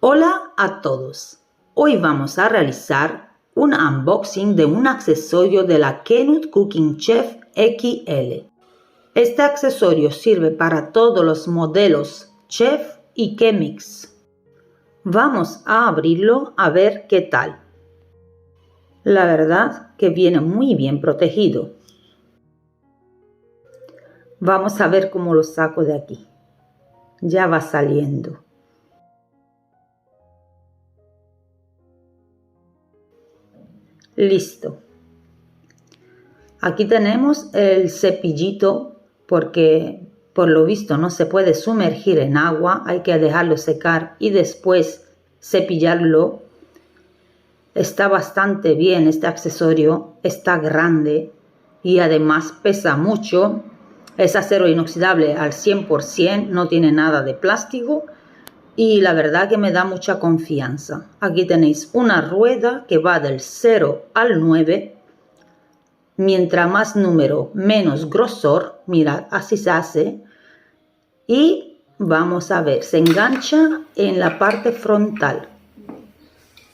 Hola a todos. Hoy vamos a realizar un unboxing de un accesorio de la Kenwood Cooking Chef XL. Este accesorio sirve para todos los modelos Chef y Chemix. Vamos a abrirlo a ver qué tal. La verdad que viene muy bien protegido. Vamos a ver cómo lo saco de aquí. Ya va saliendo. Listo. Aquí tenemos el cepillito porque por lo visto no se puede sumergir en agua, hay que dejarlo secar y después cepillarlo. Está bastante bien este accesorio, está grande y además pesa mucho. Es acero inoxidable al 100%, no tiene nada de plástico y la verdad que me da mucha confianza. Aquí tenéis una rueda que va del 0 al 9. Mientras más número, menos grosor. Mirad, así se hace. Y vamos a ver, se engancha en la parte frontal.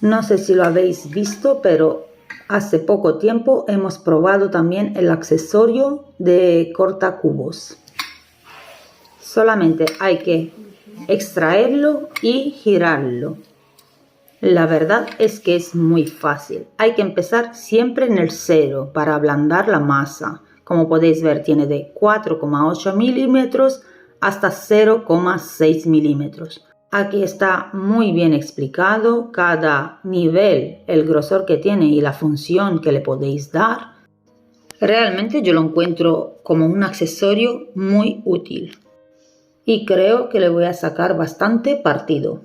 No sé si lo habéis visto, pero hace poco tiempo hemos probado también el accesorio de cortacubos. Solamente hay que extraerlo y girarlo. La verdad es que es muy fácil. Hay que empezar siempre en el 0 para ablandar la masa. Como podéis ver, tiene de 4,8 milímetros hasta 0,6 milímetros. Aquí está muy bien explicado cada nivel, el grosor que tiene y la función que le podéis dar. Realmente yo lo encuentro como un accesorio muy útil. Y creo que le voy a sacar bastante partido.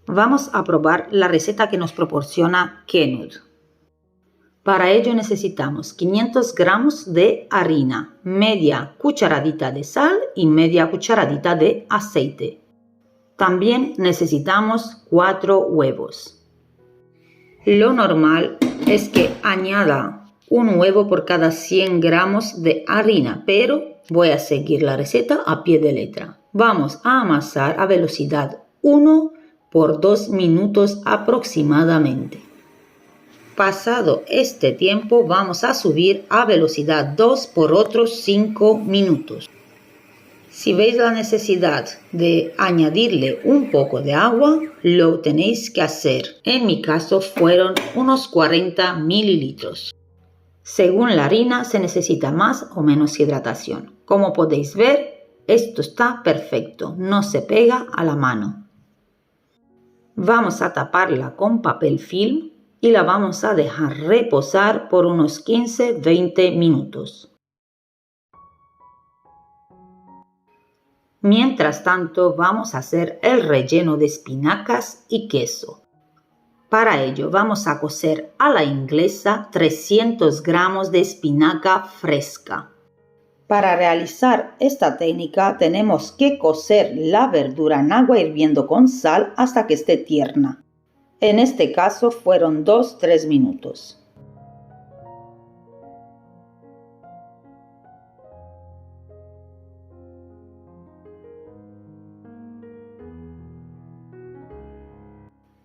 Vamos a probar la receta que nos proporciona Kenwood. Para ello necesitamos 500 gramos de harina, media cucharadita de sal y media cucharadita de aceite. También necesitamos 4 huevos. Lo normal es que añada un huevo por cada 100 gramos de harina, pero voy a seguir la receta a pie de letra. Vamos a amasar a velocidad 1 por 2 minutos aproximadamente. Pasado este tiempo vamos a subir a velocidad 2 por otros 5 minutos. Si veis la necesidad de añadirle un poco de agua, lo tenéis que hacer. En mi caso fueron unos 40 mililitros. Según la harina se necesita más o menos hidratación. Como podéis ver, esto está perfecto, no se pega a la mano. Vamos a taparla con papel film y la vamos a dejar reposar por unos 15-20 minutos. Mientras tanto, vamos a hacer el relleno de espinacas y queso. Para ello, vamos a cocer a la inglesa 300 gramos de espinaca fresca. Para realizar esta técnica, tenemos que cocer la verdura en agua hirviendo con sal hasta que esté tierna. En este caso fueron 2-3 minutos.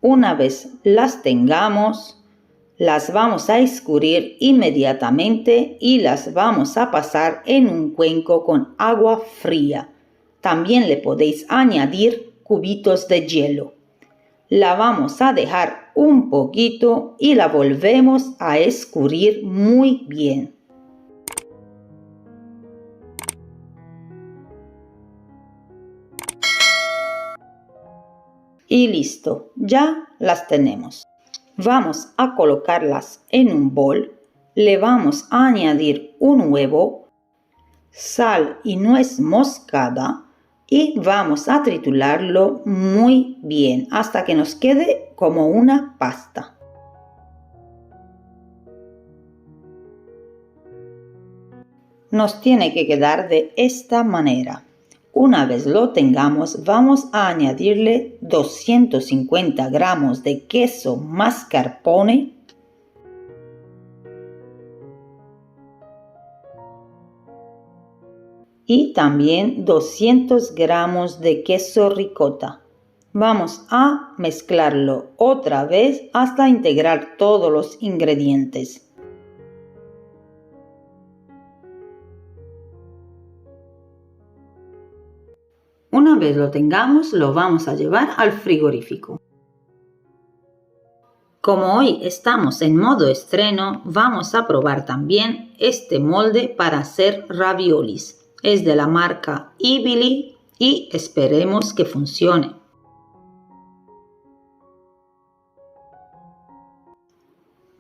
Una vez las tengamos, las vamos a escurrir inmediatamente y las vamos a pasar en un cuenco con agua fría. También le podéis añadir cubitos de hielo. La vamos a dejar un poquito y la volvemos a escurrir muy bien. Y listo, ya las tenemos. Vamos a colocarlas en un bol, le vamos a añadir un huevo, sal y nuez moscada y vamos a triturarlo muy bien hasta que nos quede como una pasta. Nos tiene que quedar de esta manera. Una vez lo tengamos, vamos a añadirle 250 gramos de queso mascarpone, y también 200 gramos de queso ricota. Vamos a mezclarlo otra vez hasta integrar todos los ingredientes. Una vez lo tengamos, lo vamos a llevar al frigorífico. Como hoy estamos en modo estreno, vamos a probar también este molde para hacer raviolis. Es de la marca Ibili y esperemos que funcione.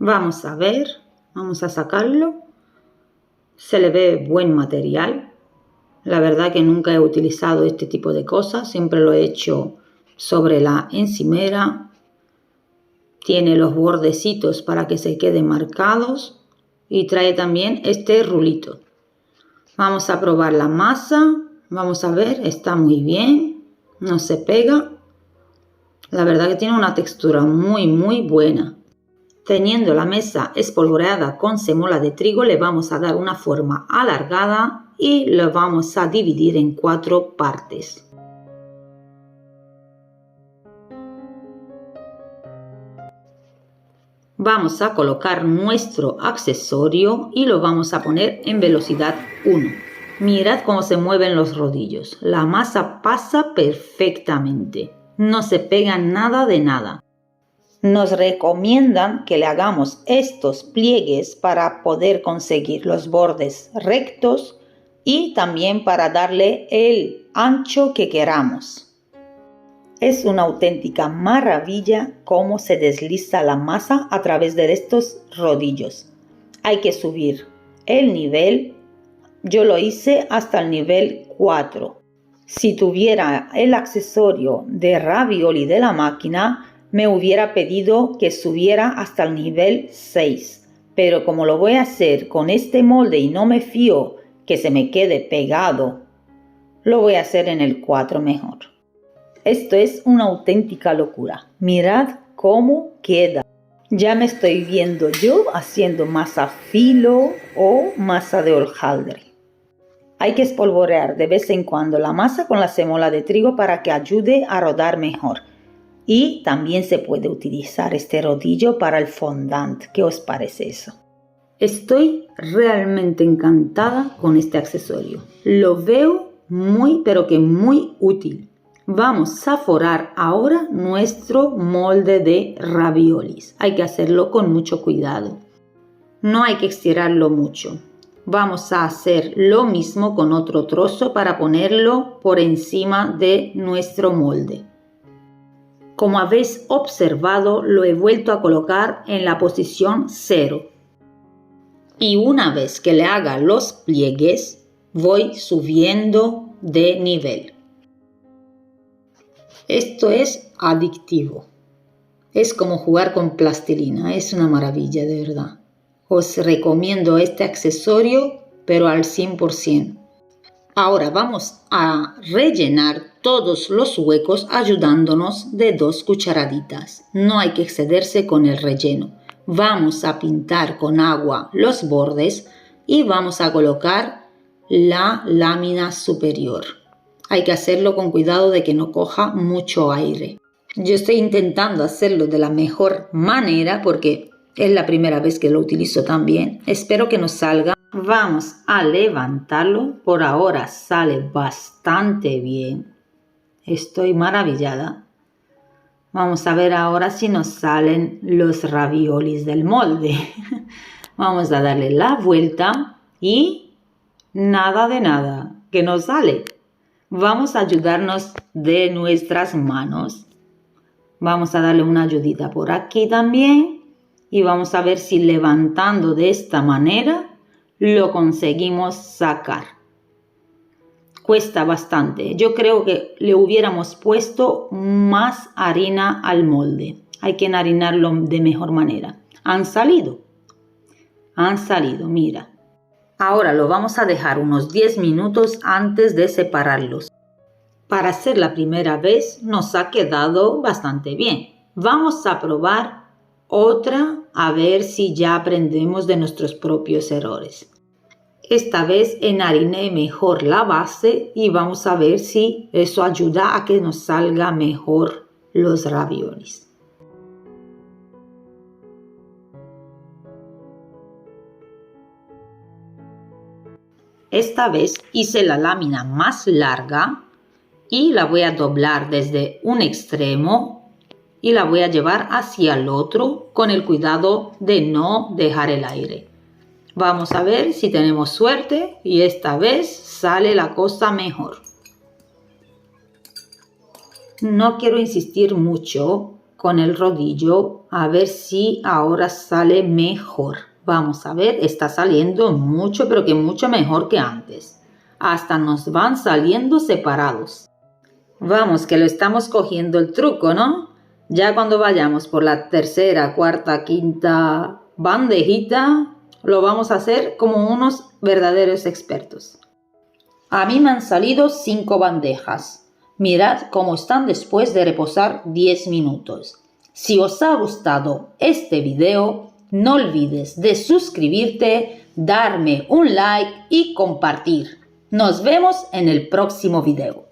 Vamos a ver, vamos a sacarlo. Se le ve buen material. La verdad que nunca he utilizado este tipo de cosas, siempre lo he hecho sobre la encimera. Tiene los bordecitos para que se queden marcados y trae también este rulito. Vamos a probar la masa, vamos a ver, está muy bien, no se pega. La verdad que tiene una textura muy buena. Teniendo la mesa espolvoreada con semola de trigo, le vamos a dar una forma alargada y lo vamos a dividir en 4 partes. Vamos a colocar nuestro accesorio y lo vamos a poner en velocidad 1. Mirad cómo se mueven los rodillos. La masa pasa perfectamente. No se pega nada de nada. Nos recomiendan que le hagamos estos pliegues para poder conseguir los bordes rectos y también para darle el ancho que queramos. Es una auténtica maravilla cómo se desliza la masa a través de estos rodillos. Hay que subir el nivel. Yo lo hice hasta el nivel 4. Si tuviera el accesorio de ravioli de la máquina, me hubiera pedido que subiera hasta el nivel 6. Pero como lo voy a hacer con este molde y no me fío que se me quede pegado, lo voy a hacer en el 4 mejor. Esto es una auténtica locura. Mirad cómo queda. Ya me estoy viendo yo haciendo masa filo o masa de hojaldre. Hay que espolvorear de vez en cuando la masa con la semola de trigo para que ayude a rodar mejor. Y también se puede utilizar este rodillo para el fondant. ¿Qué os parece eso? Estoy realmente encantada con este accesorio. Lo veo pero que muy útil. Vamos a forrar ahora nuestro molde de raviolis. Hay que hacerlo con mucho cuidado. No hay que estirarlo mucho. Vamos a hacer lo mismo con otro trozo para ponerlo por encima de nuestro molde. Como habéis observado, lo he vuelto a colocar en la posición 0. Y una vez que le haga los pliegues, voy subiendo de nivel. Esto es adictivo. Es como jugar con plastilina. Es una maravilla, de verdad. Os recomiendo este accesorio, pero al 100%. Ahora vamos a rellenar todos los huecos ayudándonos de 2 cucharaditas. No hay que excederse con el relleno. Vamos a pintar con agua los bordes y vamos a colocar la lámina superior. Hay que hacerlo con cuidado de que no coja mucho aire. Yo estoy intentando hacerlo de la mejor manera porque es la primera vez que lo utilizo también. Espero que nos salga. Vamos a levantarlo. Por ahora sale bastante bien. Estoy maravillada. Vamos a ver ahora si nos salen los raviolis del molde. Vamos a darle la vuelta y nada de nada, que no sale. Vamos a ayudarnos de nuestras manos. Vamos a darle una ayudita por aquí también y vamos a ver si levantando de esta manera lo conseguimos sacar. Cuesta bastante. Yo creo que le hubiéramos puesto más harina al molde. Hay que enharinarlo de mejor manera. Han salido, mira. Ahora lo vamos a dejar unos 10 minutos antes de separarlos. Para hacer la primera vez nos ha quedado bastante bien. Vamos a probar otra a ver si ya aprendemos de nuestros propios errores. Esta vez enhariné mejor la base y vamos a ver si eso ayuda a que nos salga mejor los raviolis. Esta vez hice la lámina más larga y la voy a doblar desde un extremo y la voy a llevar hacia el otro con el cuidado de no dejar el aire. Vamos a ver si tenemos suerte y esta vez sale la cosa mejor. No quiero insistir mucho con el rodillo, a ver si ahora sale mejor. Vamos a ver, está saliendo mucho, pero que mucho mejor que antes. Hasta nos van saliendo separados. Vamos, que lo estamos cogiendo el truco, ¿no? Ya cuando vayamos por la tercera, cuarta, quinta bandejita, lo vamos a hacer como unos verdaderos expertos. A mí me han salido 5 bandejas. Mirad cómo están después de reposar 10 minutos. Si os ha gustado este video, no olvides de suscribirte, darme un like y compartir. Nos vemos en el próximo video.